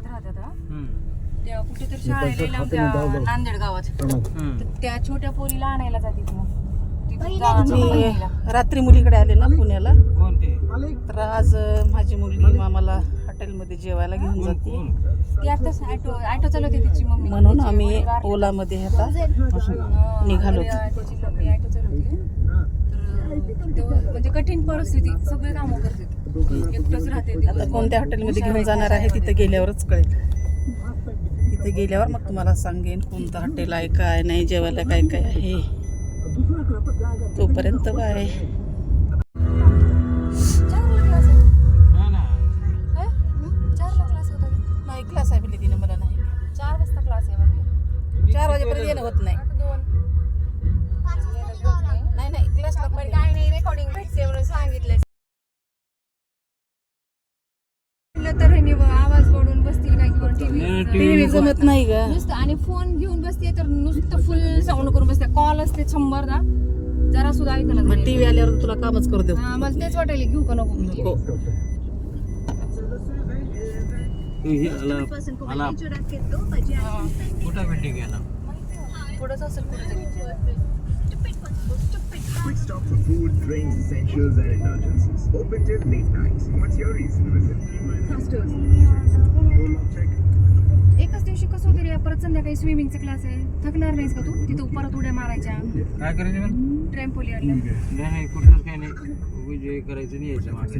गावात राहतात हा. त्या कुठेतरी शाळेला लांब त्या नांदेड गावात त्या छोट्या पोरीला आणायला जाते मग मी रात्री मुलीकडे आले ना पुण्याला, तर आज माझी मुलगी मामाला हॉटेलमध्ये जेवायला घेऊन जाते. ती आताच ऑटो चालवते तिची मम्मी, म्हणून आम्ही ओलामध्ये आता निघालो. त्याची मम्मी ऑटो चालवते. तर म्हणजे कठीण परिस्थिती, सगळे कामं करते, एकटंच राहते. आता कोणत्या हॉटेलमध्ये घेऊन जाणार आहे तिथे गेल्यावरच कळेल. तिथे गेल्यावर मग तुम्हाला सांगेन कोणतं हॉटेल आहे, काय नाही, जेवायला काय काय आहे. तोपर्यंत बाय. नाही क्लास आहे बोलली तिने मला. नाही 4 वाजता क्लास आहे. 4 वाजेपर्यंत येणं होत नाही. नाही क्लासला पण काय नाही, रेकॉर्डिंग भेटते म्हणून सांगितलं. तर हे आवाज वाढून बसतील काय किंवा टीव्ही जमत नाही ग. नुसतं आणि फोन घेऊन बसते तर नुसतं फुल साऊंड करून बसते. कॉल असते 100दा, जरा सुद्धा ऐकलं मग टीव्ही आल्यावर तुला कामच करू दे. मला तेच वाटायला घेऊ का नको. कुठं बिल्डिंग गेला पुढंच असेल कुठेतरी. Quick stop for food, drinks, essentials, and indulgences. Open till late nights. What's your reason to visit? Check. एकच दिवशी कसं होतं रे, परत संध्याकाळी स्विमिंगचा क्लास आहे. थकणार नाहीस का तू? तिथं परत उड्या मारायच्या, काय करायचं मग? ट्रॅम्पोलिनला. नाही कुठलंच काही नाही, जे करायचं नाही यायचं मागे.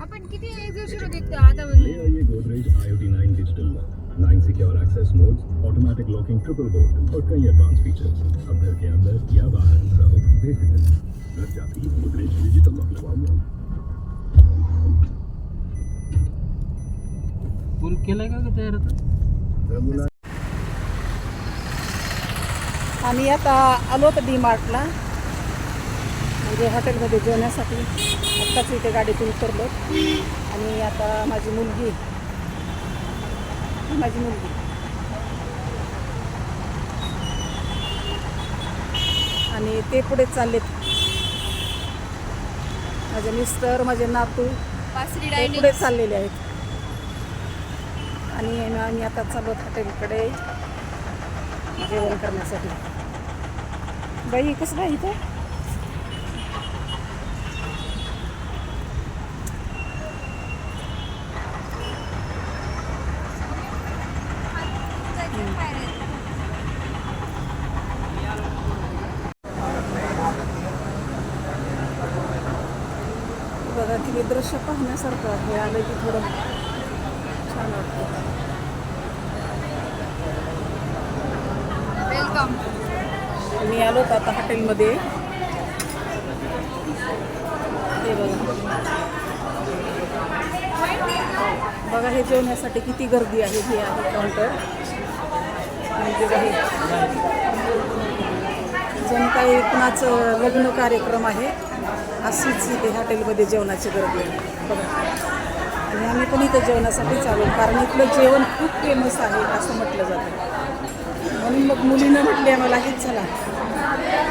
आपण किती एक दिवशी होते आता. ये Godrej IoT 9 digital lock, 9 secure access modes, automatic locking triple bolt और कई advanced features. अब घर के अंदर या बाहर रहो बेफिक्र. घर जाते ही Godrej digital lock लगाओ. पूल केलाय का तयार आता? आम्ही आता आलो तर DMartला, म्हणजे हॉटेलमध्ये जेवण्यासाठी. आत्ताच इथे गाडीतून उतरलो आणि आता माझी मुलगी आणि ते पुढे चाललेत. माझे मिस्टर, माझे नातू ते पुढे चाललेले आहेत आणि आम्ही आता चाललो हॉटेलकडे जेवण करण्यासाठी. बाई कसं काय इथं? बघा तिथे दृश्य पाहण्यासारखं आहे. आलं की थोडं छान वाटतं. वेलकम. मी आलो तर आता हॉटेलमध्ये. हे बघा हे जेवण्यासाठी किती गर्दी आहे. हे आहे काउंटर. म्हणजे काही जण काही कुणाचं लग्न कार्यक्रम आहे अशीच इथे हॉटेलमध्ये जेवणाची गर्दी आहे बघा. आणि आम्ही पण इथं जेवणासाठी चालू, कारण इथलं जेवण खूप फेमस आहे असं म्हटलं जातं. म्हणून मग मुलीनं म्हटली आम्हाला की चला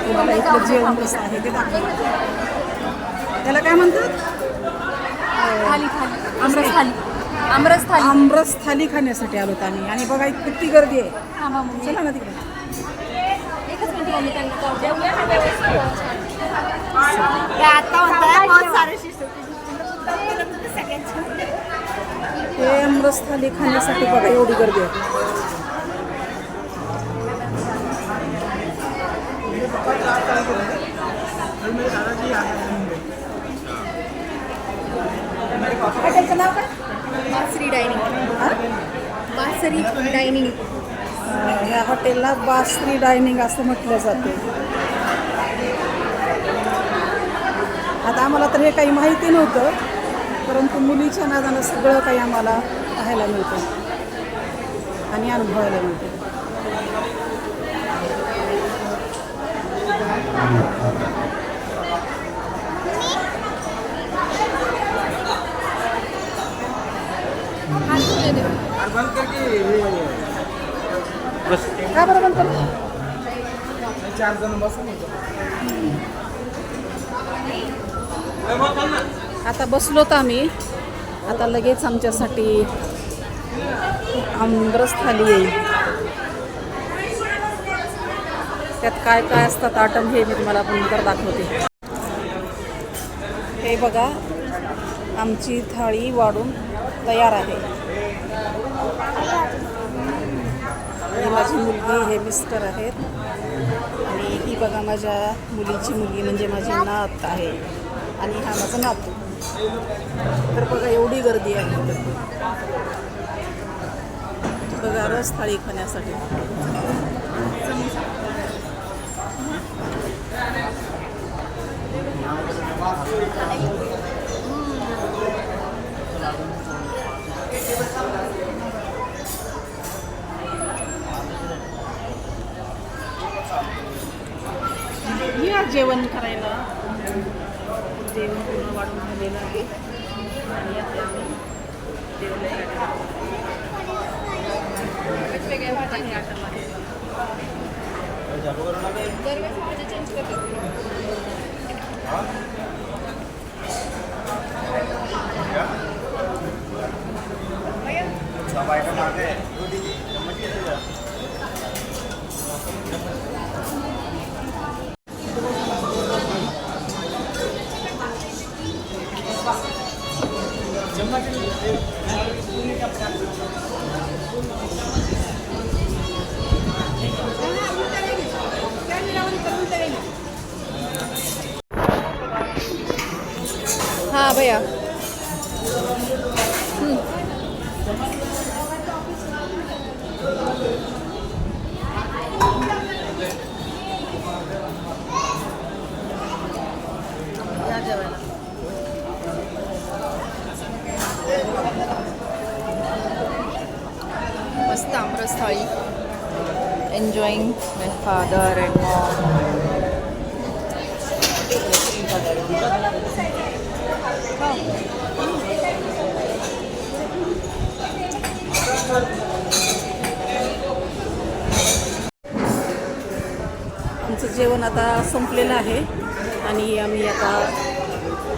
तुम्हाला इथलं जेवण कसं आहे ते दाखवलं. त्याला काय म्हणतात? थाली थाली आमरस थाली आमरस थाली आमरस थाली खाण्यासाठी आलो होतो आम्ही. आणि बघा किती गर्दी आहे. चला ना तिकडे. एकच मिनिट आम्ही त्यांना हे आमरस थाली खाण्यासाठी बघा एवढी गर्दी आहे. हॉटेलचं नाव काय? बासरी डायनिंग. बासरी डायनिंग. ह्या हॉटेलला बासरी डायनिंग असं म्हटलं जाते. आता आम्हाला तर हे काही माहिती नव्हतं, परंतु मुलीच्या नादानं सगळं काही आम्हाला पाहायला मिळतं आणि अनुभवायला मिळतं. का बरं बंद करू? 4 जण बसून आता बसलोत आम्ही. आता लगेच आमच्यासाठी आमरस थाली येईल. त्यात काय काय असतात आयटम हे मी तुम्हाला नंतर दाखवते. हे बघा, आमची थाळी वाढून तयार आहे. ही माझी मुलगी, हे मिस्टर आहेत आणि ही बघा माझ्या मुलीची मुलगी म्हणजे माझी नात आहे आणि हा माझा नातू. तर बघा एवढी गर्दी आहे बघा रस थाळी खाण्यासाठी. या जेवण करायला. जेवण पूर्ण वाढून झालेलं आहे आणि आता आम्ही जेवण करायला वेगवेगळ्या भाज्यांनी आटम आहे. दरवेळेस भाज्या चेंज करतात. हाँ भैया या जेवायला. मस्त आमरस थाळी. Enjoying my father and Maugham. आमचं जेवण आता संपलेलं आहे आणि आम्ही आता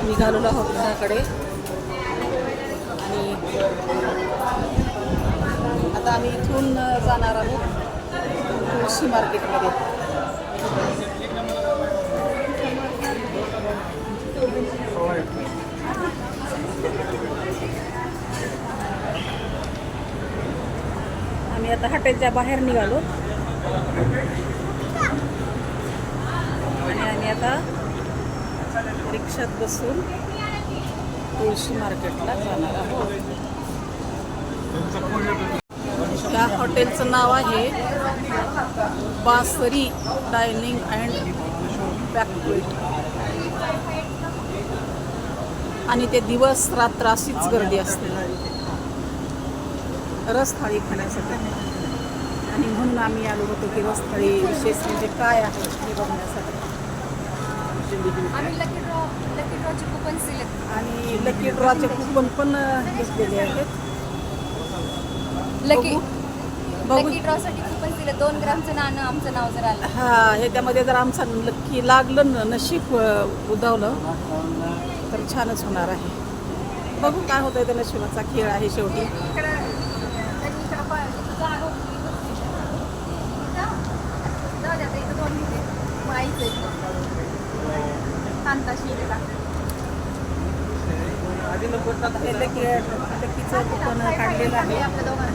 निघालेलो आहोत घराकडे. आणि आता आम्ही इथून जाणार आहोत तुळशी मार्केटमध्ये. आम्ही आता हॉटेलच्या बाहेर निघालो आणि आम्ही आता रिक्षात बसून तुळशी मार्केटला जाणार आहोत. या हॉटेलचं नाव आहे बासरी डायनिंग अँड बॅकवेट आणि ते दिवस रात्र अशीच गर्दी असते रस थाळी खाण्यासाठी. आणि म्हणून आम्ही आलो होतो की रस थाळी विशेष म्हणजे काय आहे हे बघण्यासाठी. आम्ही लकी ड्रॉचे कुपन सिलेक्ट आणि लकी ड्रॉचे कुपन पण घेतलेले आहेत. लकी ड्रॉसाठी कुपन दिलं. 2 ग्रामचं नाणं आमचं नाव जर आलं. हा ह्याच्यामध्ये जर आमचा लकी लागलं नशीब उदावलं तर छानच होणार आहे. बघू काय होतं. त्या नशिबाचा खेळ आहे शेवटी. लकीचं कुपन काढलेलं आहे.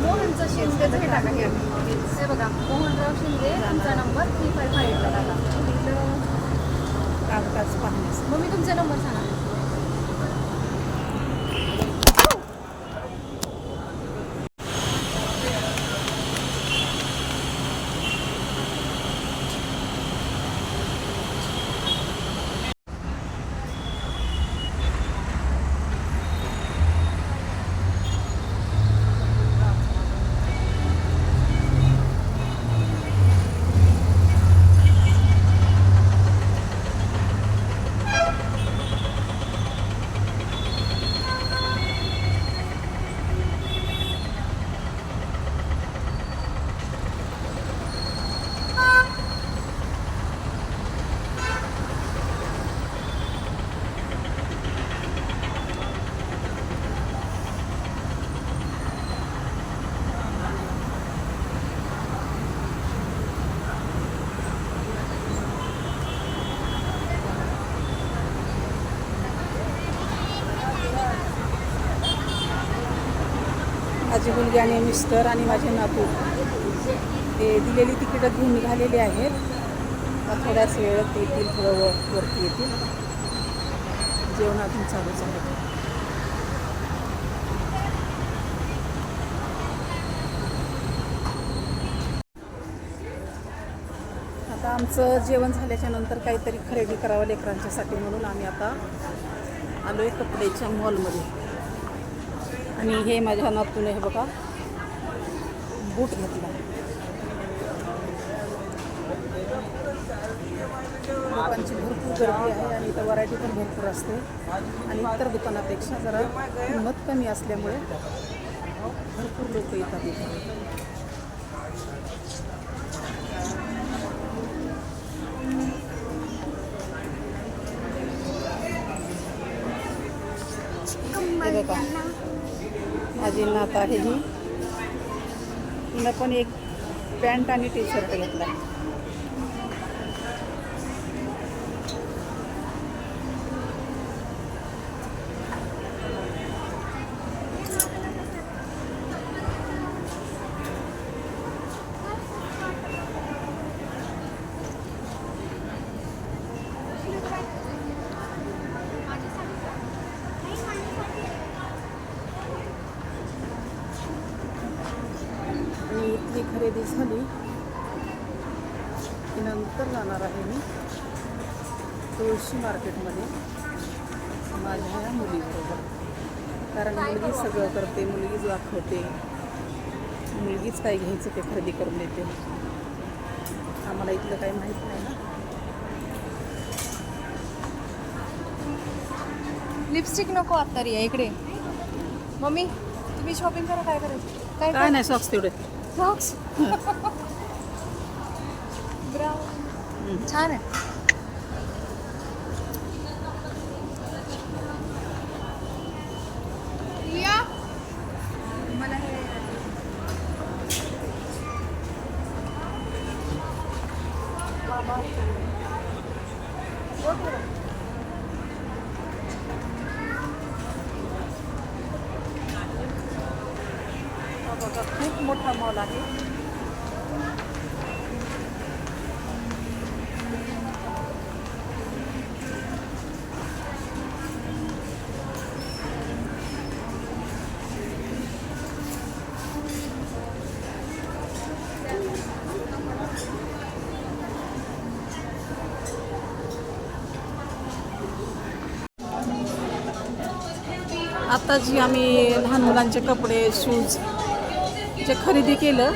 मोहनचं शिंदेचं हे टाका. हे बघा, मोहनराव शिंदे तुमचा नंबर 355 ला टाका. कामकाज पाहण्यास मग मी तुमचा नंबर सांगा. माझी मुलगी आणि मिस्टर आणि माझे नातू ते दिलेली तिकीटं घेऊन निघालेली आहेत. थोड्याच वेळात येतील, थोडं वरती येतील. जेवण अजून चालूच आहे. आता आमचं जेवण झाल्याच्या नंतर काहीतरी खरेदी करावं लेकरांच्यासाठी म्हणून आम्ही आता आलो आहे कपड्याच्या मॉलमध्ये. आणि हे माझ्या नातूने हे बघा बूट घेतला. लोकांची भरपूर गर्दी आहे आणि इथं व्हरायटी पण भरपूर असते आणि इतर दुकानापेक्षा जरा किंमत कमी असल्यामुळे भरपूर लोक येतात इथे. हे बघा माझी नात आहे ही, तिनं पण एक पॅन्ट आणि टी शर्ट घेतला. इथली खरेदी झाली की नंतर जाणार आहे मी तुळशी मार्केटमध्ये माझ्या मुलीबरोबर. कारण मुलगी सगळं करते, मुलगीच दाखवते, मुलगीच काय घ्यायचं ते खरेदी करून देते. आम्हाला इथलं काही माहीत नाही ना. लिपस्टिक नको आता रिया, इकडे. मम्मी तुम्ही शॉपिंग करा, काय करायचं? काय नाही, सॉक्स तेवढे. सॉक्स ब्राऊन छान आहे. मला हे खूप मोठा मॉल आहे. आता जी आम्ही लहान मुलांचे कपडे, शूज जे खरेदी केलं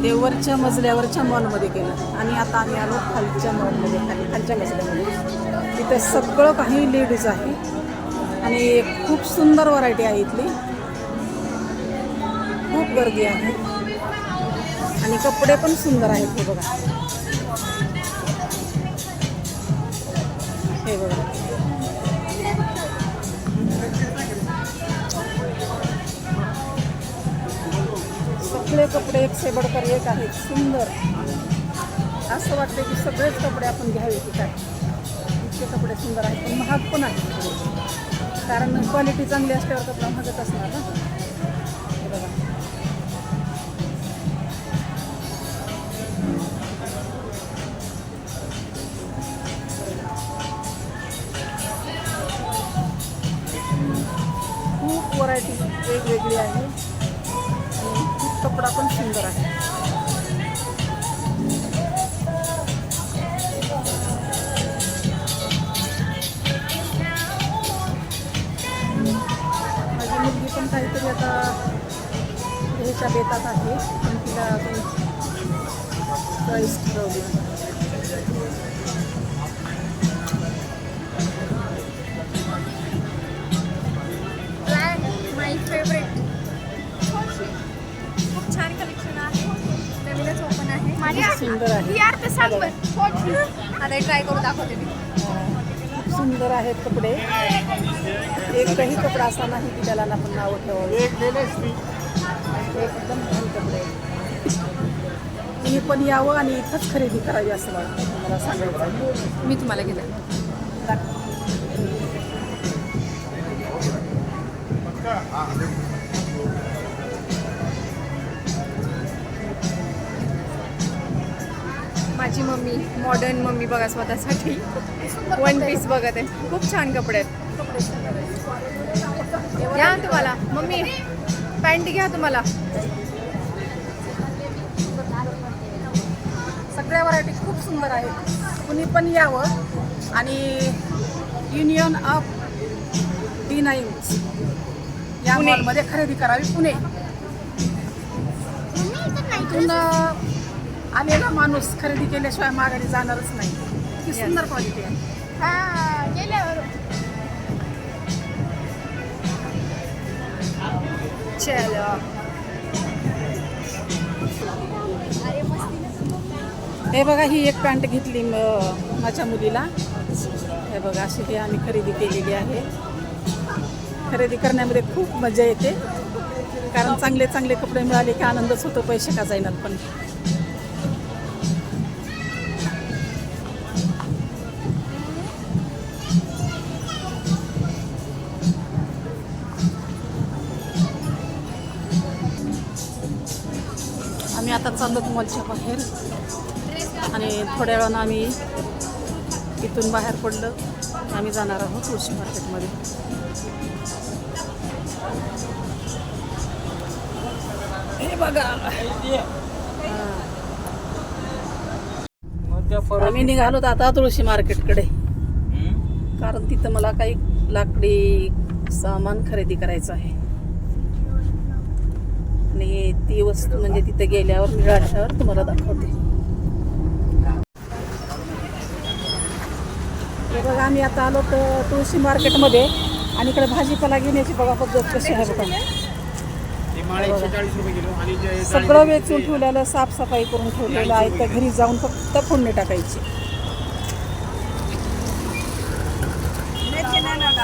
ते वरच्या मजल्यावरच्या मॉलमध्ये केलं आणि आता आम्ही आलो खालच्या मॉलमध्ये, खालच्या मजल्यामध्ये. तिथे सगळं काही लेडीज आहे आणि खूप सुंदर व्हरायटी आहे इथली. खूप गर्दी आहे आणि कपडे पण सुंदर आहेत. हे बघा, हे बघा. सगळे कपडे एक से बडकर एक आहेत, सुंदर. असं वाटतं की सगळेच कपडे आपण घ्यावे की काय. इतके कपडे सुंदर आहेत पण महाग पण आहेत, कारण क्वालिटी चांगली असल्यावर कपडा महागच असणार ना. हे बघा, खूप व्हरायटी वेगवेगळी आहे. कपडा पण सुंदर आहे. माझी मुलगी पण काहीतरी आता ह्याच्या बेतात आहे, पण तिला अजून चॉईस ठरवली. माय फेवरेट. खूप छान कलेक्शन आहे, नवीनच ओपन आहे. सुंदर आहे. आता ट्राय करून दाखवते मी. खूप सुंदर आहेत कपडे. एकही कपडा असा नाही की त्याला आपण नावं ठेवावं. एकदम छान कपडे. तुम्ही पण यावं आणि इथंच खरेदी करावी असं वाटतं मला सांगायचं. मी तुम्हाला घेते. आमची मम्मी मॉडर्न मम्मी बघा स्वतःसाठी वन पीस बघत आहे. खूप छान कपडे आहेत. घ्या तुम्हाला मम्मी पॅन्ट घ्या तुम्हाला. सगळ्या व्हरायटी खूप सुंदर आहेत. कुणी पण यावं आणि युनियन ऑफ D9 या पुणे. मॉलमध्ये खरेदी करावी. पुणे इथून आलेला माणूस खरेदी केल्याशिवाय माघारी जाणारच नाही. किती सुंदर क्वालिटी आहे. चलो हे बघा ही एक पॅन्ट घेतली माझ्या मुलीला. हे बघा अशी ही आम्ही खरेदी केलेली आहे. खरेदी करण्यामध्ये खूप मजा येते कारण चांगले चांगले कपडे मिळाले की आनंदच होतो. पैसे का जाईनात पण. आम्ही आता चाललो मॉलच्या बाहेर आणि थोड्या वेळानं आम्ही इथून बाहेर पडलं. आम्ही जाणार आहोत तुळशी मार्केटमध्ये. हे बघा आम्ही निघालो आता तुळशी मार्केटकडे कारण तिथं मला काही लाकडी सामान खरेदी करायचं आहे आणि ती वस्तू म्हणजे तिथे गेल्यावर मिळाल्यावर तुम्हाला दाखवते. हे बघा आम्ही आता आलो तर तुळशी मार्केटमध्ये आणि इकडे भाजीपाला घेण्याची बघा पद्धत कशी आहे बघा. सगळं वेचून ठेवलेलं साफसफाई करून ठेवलेलं आहे. तर घरी जाऊन फक्त फोडणी टाकायची.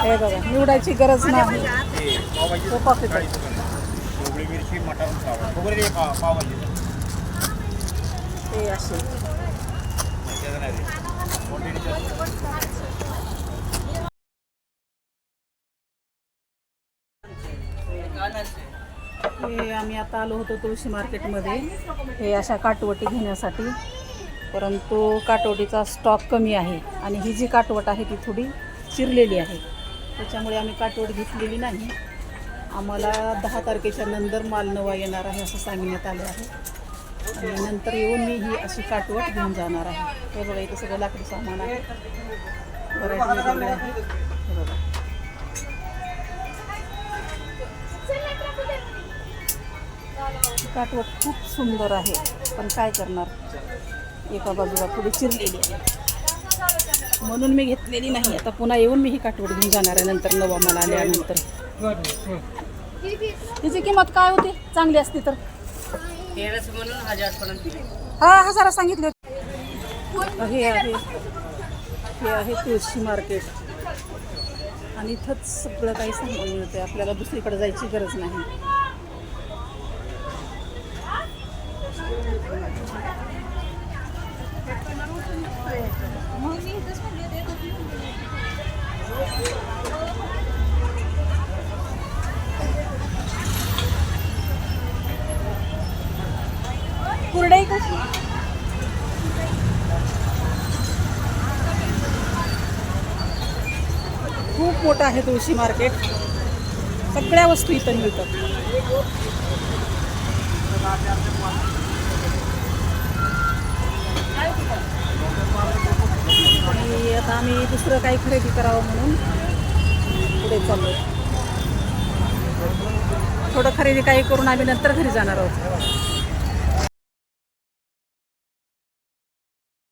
हे बघा निवडायची गरज नाही. तो पॉकेट ते असे हे आम्ही आता आलो होतो तुळशी मार्केटमध्ये हे अशा काटवटी घेण्यासाठी. परंतु काटवटीचा स्टॉक कमी आहे आणि ही जी काटवट आहे ती थोडी चिरलेली आहे. त्याच्यामुळे आम्ही काटवट घेतलेली नाही. आम्हाला 10 तारखेच्या नंतर माल नवा येणार आहे असं सांगण्यात आलं आहे आणि नंतर येऊन मी ही अशी काटवट घेऊन जाणार आहे. हे बघा इथं सगळं लाकडी सामान आहे. व्हरायटी वेगवेगळी आहे. हे बघा काटवट खूप सुंदर आहे पण काय करणार एका बाजूला थोडी चिरलेली आहे म्हणून मी घेतलेली नाही. आता पुन्हा येऊन मी ही काटवट घेऊन जाणार आहे नंतर नवा माल आल्यानंतर. तिची किंमत काय होती चांगली असती तर? हा 1000 सांगितले. हे आहे तुळशी मार्केट आणि इथंच सगळं काही सामान मिळते. आपल्याला दुसरीकडे जायची गरज नाही. कुरडई कशी? खूप मोठं आहे तुळशी मार्केट. सगळ्या वस्तू इथं मिळतात. आणि आता आम्ही दुसरं काही खरेदी करावं म्हणून पुढे चाललो. थोडं खरेदी काही करून आम्ही नंतर घरी जाणार आहोत.